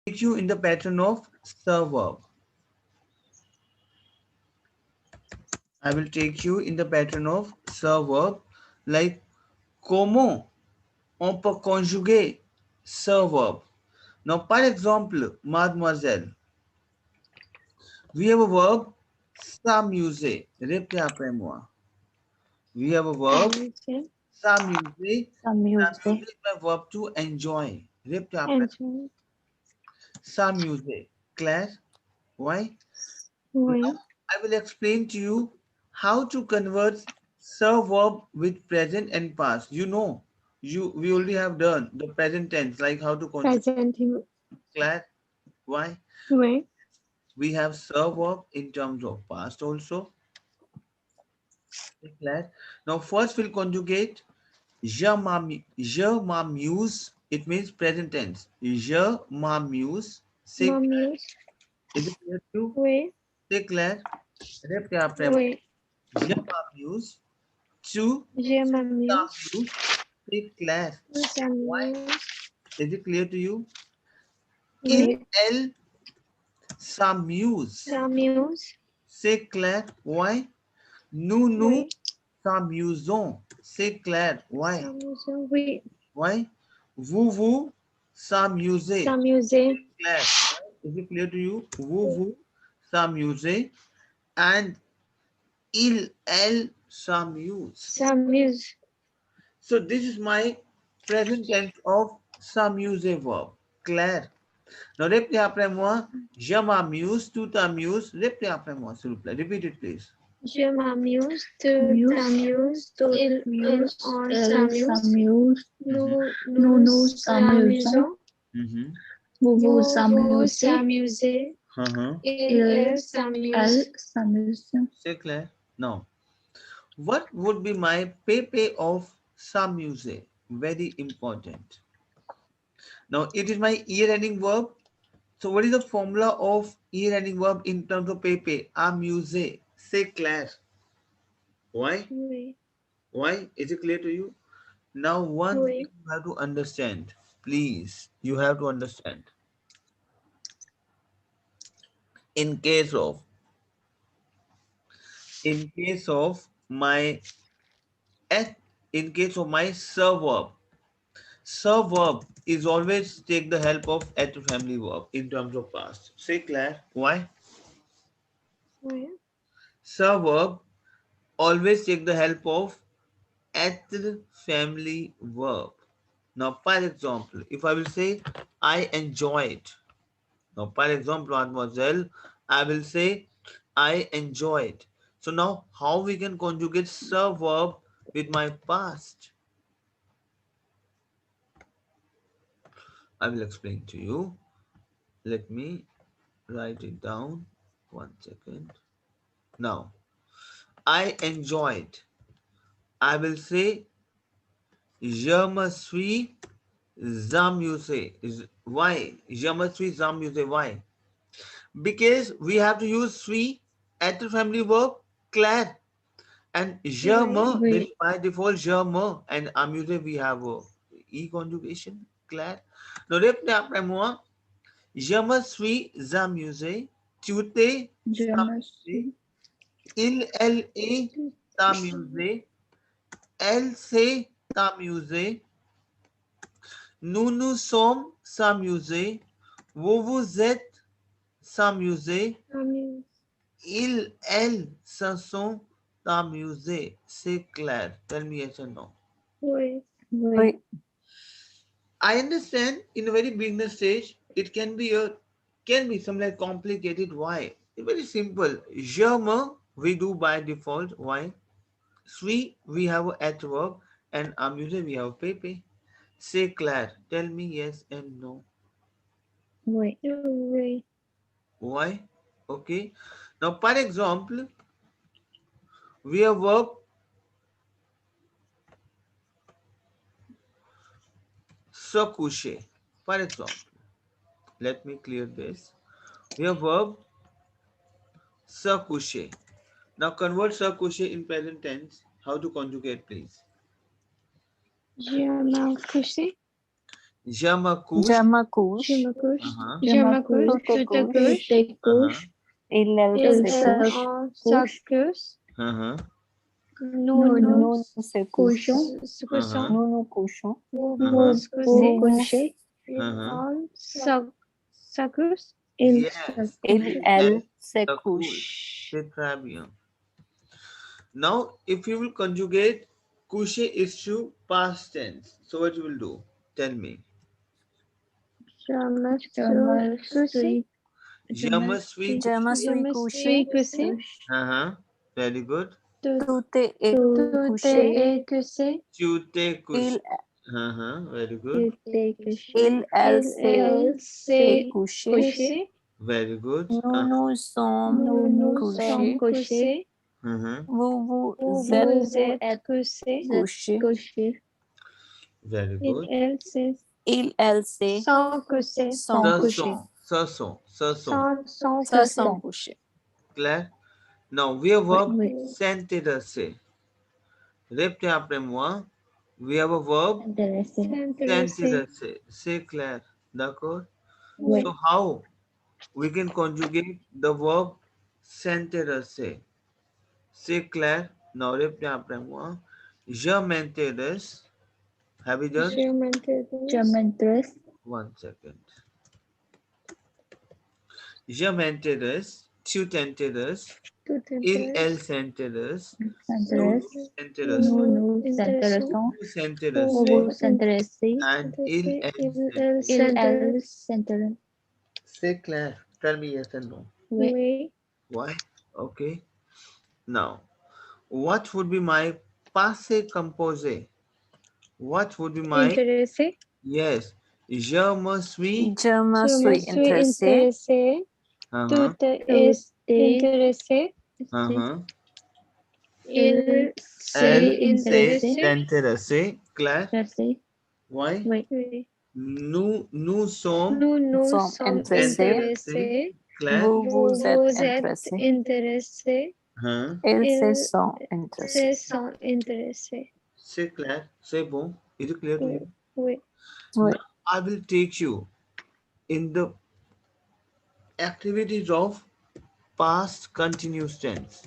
take you in the pattern of verb. I will take you in the pattern of verb, like comment on peut conjuguer verb. Now, par exemple, mademoiselle, we have a verb s'amuser. Répétez après moi. We have a verb Amusé. s'amuser. S'amuser. S'amuser is a verb to enjoy. Répétez après. Enjoy. S'amuser. Claire, why? Now, Oui. I will explain to you how to convert verb with present and past. You know, we already have done the present tense, like how to conjugate. Present. Claire, why? Oui. We have verb in terms of past also. Claire. Now, first we'll conjugate je m'amuse. It means present tense. Je m'amuse. Say, M'amuse. is it clear to you? Oui. Say, Claire. Répétez après moi. Oui. Je m'amuse. Tu Je m'amuse. t'amuses. C'est clair. On Why? s'amuse. Is it clear to you? Il, Oui. elle s'amuse. S'amuse. C'est clair. Why? Nous, nous Oui. s'amusons. C'est clair. Why? S'amuse. Oui. Why? Vous, vous s'amusez. S'amuser. Clair. Why? Is it clear to you? Vous, vous s'amusez. And il, elle s'amuse. S'amuse. So this is my present tense of s'amuse verb. Clair. Now, répétez après moi. Je m'amuse, tu t'amuses. Répétez après moi, s'il vous plaît. Repeat it, please. Je m'amuse. Tu Muse, t'amuses. On elle s'amuse. s'amuse, Mhm. nous Nous nous amusons, s'amusons. Mhm. vous vous Vous amusez, s'amusez. Uh-huh. Elle elle s'amuse. s'amuse. C'est clair? Now, what would be my pepe of s'amuser? Very important. Now, it is my ear-ending verb. So, what is the formula of ear-ending verb in terms of pepe? Amuse. C'est clair. Why? Oui. Why? Is it clear to you? Now, one thing Oui. you have to understand. Please, you have to understand. In case of, in case of my, in case of my verb is always take the help of at family verb in terms of past. Say Claire, why? Oui. Verb always take the help of at family verb. Now, for example, if I will say I enjoyed. Now, for example, mademoiselle, I will say I enjoyed. So now, how we can conjugate verb with my past? I will explain to you. Let me write it down. 1 second. Now, I enjoyed. I will say je me suis amusé. Why? Je me suis amusé. Why? Because we have to use suis at the family verb clair. And je Oui. me, Oui, this is by default je me. And amusé we have e conjugation clair. Now, répétez après moi. Je me suis amusé. Tu t'es je me amusé. suis, Il, elle est amusé. Elle s'est amusée. Nous nous sommes amusés. Vous vous êtes amusés. S'amuse. Ils, elles se sont amusés. C'est clair. Tell me yes or no. Oui. oui, I understand in a very beginner stage, it can be some like complicated. Why? It's very simple. Je me, we do by default. Why? Suis, we have a at verb, and amuse, we have pepe. Say Claire, tell me yes and no. oui, Oui. Why? Okay. Now, for example, we have verb se coucher. For example, let me clear this. We have verb se coucher. Now, convert se coucher in present tense. How to conjugate, please? Je m'en couché. Je me couche. Je me couche. Je me couche. Uh-huh. Je me couche. Tu Tu te te couches. couches. Uh-huh. Elle Il se elle couche. en se couche. Uh-huh. Nous Nous se couchons. couchons. Uh-huh. Nous nous couchons. Vous Uh-huh. vous Vous couchez. couchez. Uh-huh. On se couche. Il Yes. elle se Se couche. C'est très bien. Now, if you will conjugate coucher is to past tense. So what you will do? Tell me. Je me Je me suis couché. Je me suis. Je me Je suis me couché. suis couché. Uh-huh. Very good. Tout Tout est couché. est couché. Tu t'es couché. Il Uh-huh. Very good. elle Elle s'est s'est couché. couché. Very good. Nous nous sommes Nous nous couchés. sommes couchés. Uh-huh. Vous Vous êtes couchés. Very Il good. elle s'est sont couchés. sont Ce couchés. sont. Sont Se sont couchés. Clair? Now, we have verb Oui. s'intéresser. Répétez après moi. We have a verb s'intéresser. C'est clair. D'accord? Oui. So, how we can conjugate the verb s'intéresser? C'est clair? Now, répétez après moi. Je m'intéresse. Have you done? Je m'intéresse. 1 second. Je m'intéresse. Tu t'intéresses. Tout Elle s'intéresse. S'intéresse. Nous Nous s'intéressons. vous s'intéressez. Vous vous intéressez. And elle Elle s'intéresse. C'est clair. Tell me yes and no. Oui. Why? Okay. Now, what would be my passé composé? What would be my... Intéressé. Yes. Je me suis... Je me Je suis suis intéressé. intéressé. Uh-huh. Tout est intéressé. Uh-huh. Il Elle s'est s'est intéressé. intéressée. Clair? Why? Oui. Nous sommes... Nous sommes sommes intéressés. intéressés. Clair? Vous êtes intéressé. intéressés. Huh? Ils se Ils sont intéressés. se sont intéressés. C'est clair? C'est bon? Is it clear to you? Oui. Oui. Now, I will take you in the activities of past continuous tense.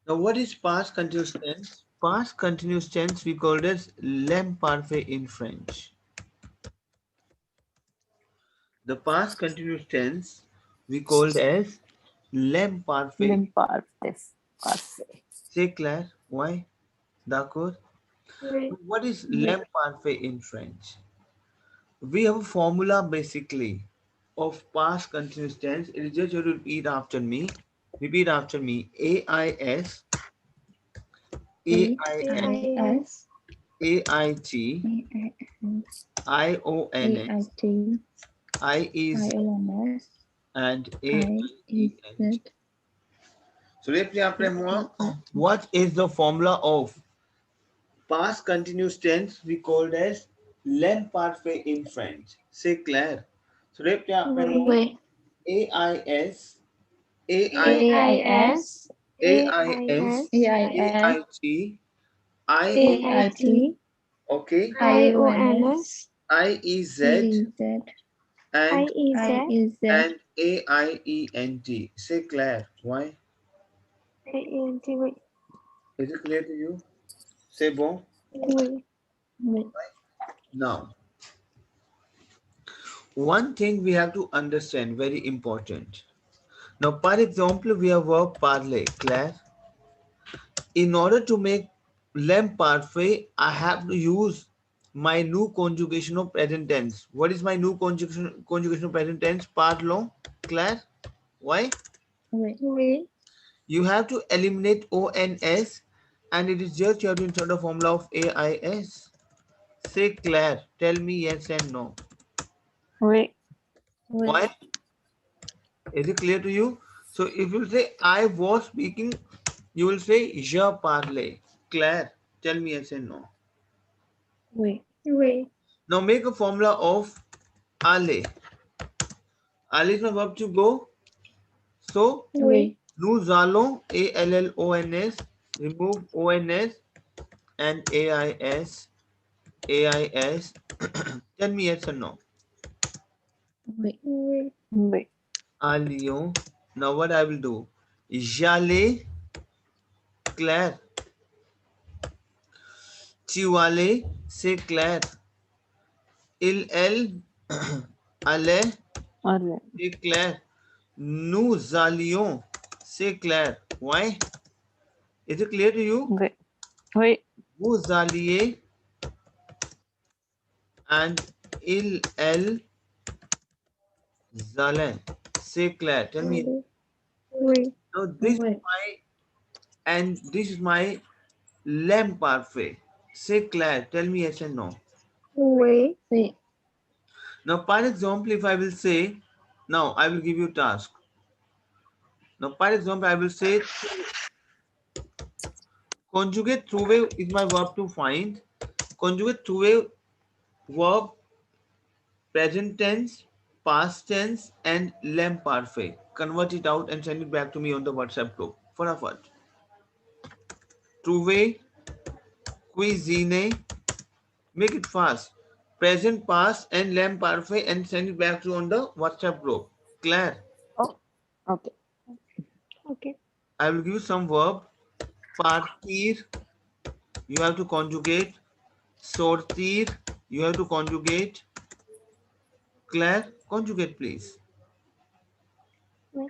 Now, what is past continuous tense? Past continuous tense we call it as l'imparfait in French. The past continuous tense we called as l'imparfait. L'imparfait. C'est clair? Why? D'accord? Oui. What is l'imparfait in French? We have a formula basically of past continuous tense. It is just you to repeat after me. Repeat after me. AIS, AIS, AIT, IONS, IEZ, and AIEN. So repeat after moi. What is the formula of past continuous tense we called as l'imparfait in French? C'est clair. So repeat after moi. Oui. AIS, AIS. AIS, AIT, AIT. okay, IONS. IEZ, and IEZ. AIENT. C'est clair. Why? AENT. Oui. Is it clear to you? C'est bon? Oui. Now, one thing we have to understand, very important. Now, for example, we have verb parler, Claire. In order to make l'imparfait, I have to use my new conjugation of present tense. What is my new conjugation of present tense? Parlons, Claire. Why? Oui. You have to eliminate ONS and it is just you have to insert the formula of AIS. Say Claire, tell me yes and no. Oui. Why? Is it clear to you? So if you say I was speaking, you will say je parlais. Claire, tell me yes and no. Oui. Now make a formula of aller. Aller is my verb to go. So Oui. nous allons, ALLONS, remove ONS and AIS, AIS. Tell me yes or no. Oui. Oui. À Lyon. Now what I will do? J'allais, Claire. Tu allais, c'est Claire. Il, elle, allait, Allez. c'est Claire. Nous allions, c'est clair. Why? Is it clear to you? Oui. Oui. Vous alliez and il, elle, allaient. C'est clair. Tell me. Oui. Oui. Now this is my and this is my lamp parfait. C'est clair. Tell me yes and no. Oui. Oui. Now, for example, if I will say, now I will give you task. Now, for example, I will say conjugate through is my verb to find. Conjugate through verb, present tense, past tense, and lamp parfait. Convert it out and send it back to me on the WhatsApp group. Fatafat. Trouver, cuisine, make it fast. Present, past, and lamp parfait, and send it back to on the WhatsApp group. Claire. Oh. Okay. Okay. I will give you some verb. Partir, you have to conjugate. Sortir, you have to conjugate. Claire, conjugate please. Oui.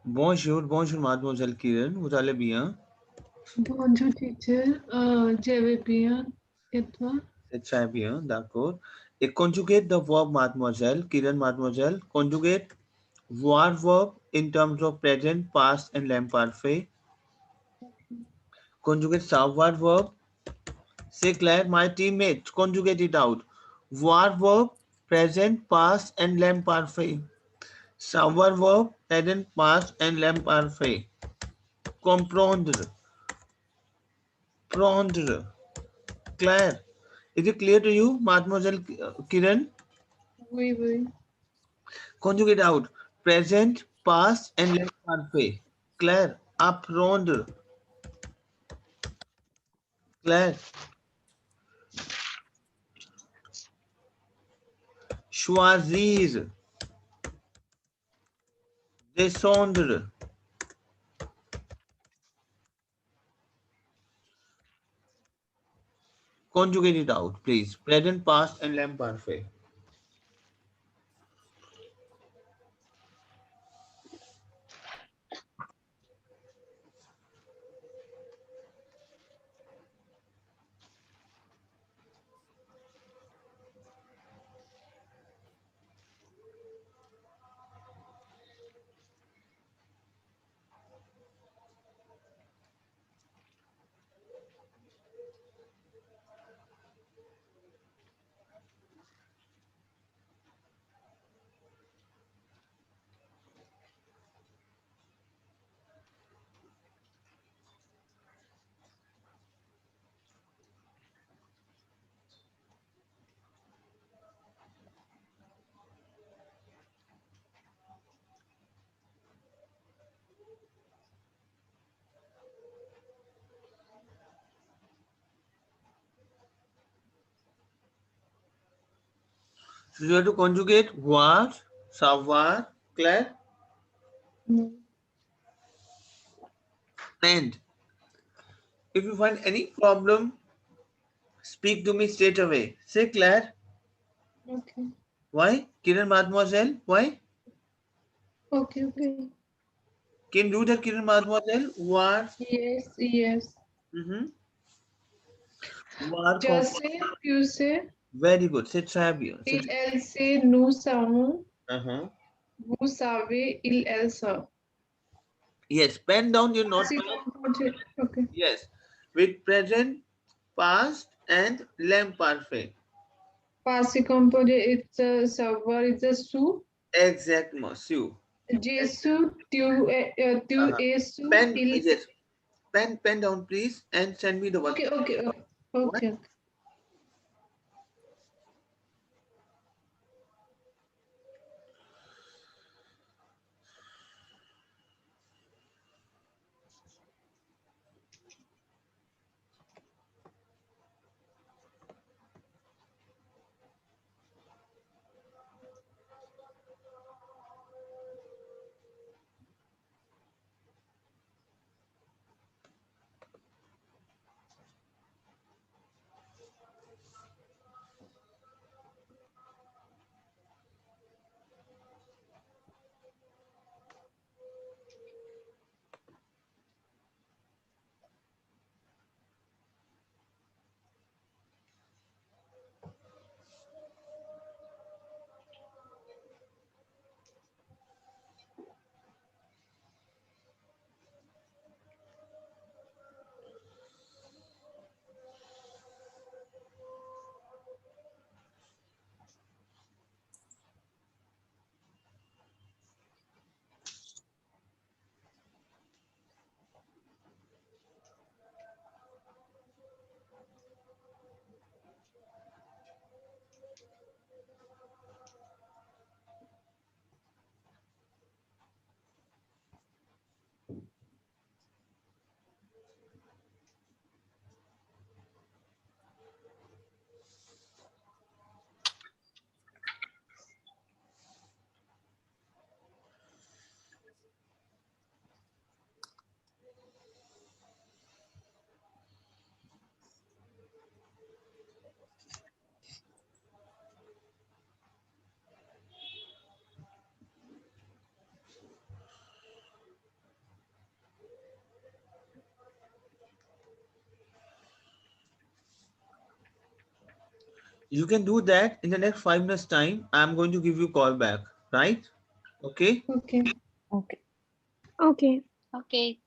Bonjour, bonjour, mademoiselle Kiran. Vous allez bien? Bonjour teacher, je vais bien. Et toi? C'est très bien, d'accord. Et conjugate the verb mademoiselle, Kiran mademoiselle. Conjugate voir verb in terms of present, past, and l'imparfait. Conjugate savoir verb. Say Claire, my teammate. Conjugate it out. Voir verb, present, past, and l'imparfait. Savoir verb, present, past, and l'imparfait. Comprendre. Prendre. Claire. Is it clear to you, Mademoiselle Kiran? Oui, oui. Conjugate out. Present, past, and l'imparfait. Claire. Apprendre. Claire. Choisir. Descendre. Conjugate it out, please. Present, past, and l'imparfait. So you have to conjugate voir, savoir, Claire, Non. and if you find any problem, speak to me straight away. Say Claire. Okay. Why? Kiran Mademoiselle, why? Okay, okay. Can you do that, Kiran Mademoiselle? Voir. Yes, yes. Mm-hmm. Voir. Je sais, tu sais. Very good. Say très bien. Say Il, elle sait, nous savons. uh-huh. Vous savez, il, elle savent. Yes. Pen down your Passé notepad. composé. Okay. Yes. With present, past, and l'imparfait. Passé composé, it's a savoir, it's a su. Exactement. Sue. Jésus, tu Uh-huh. es su, Pen. il. Yes. Pen down, please, and send me the one. Okay, okay, okay. What? Okay. You can do that in the next 5 minutes time. I'm going to give you call back, right? Okay. Okay. Okay. Okay. Okay.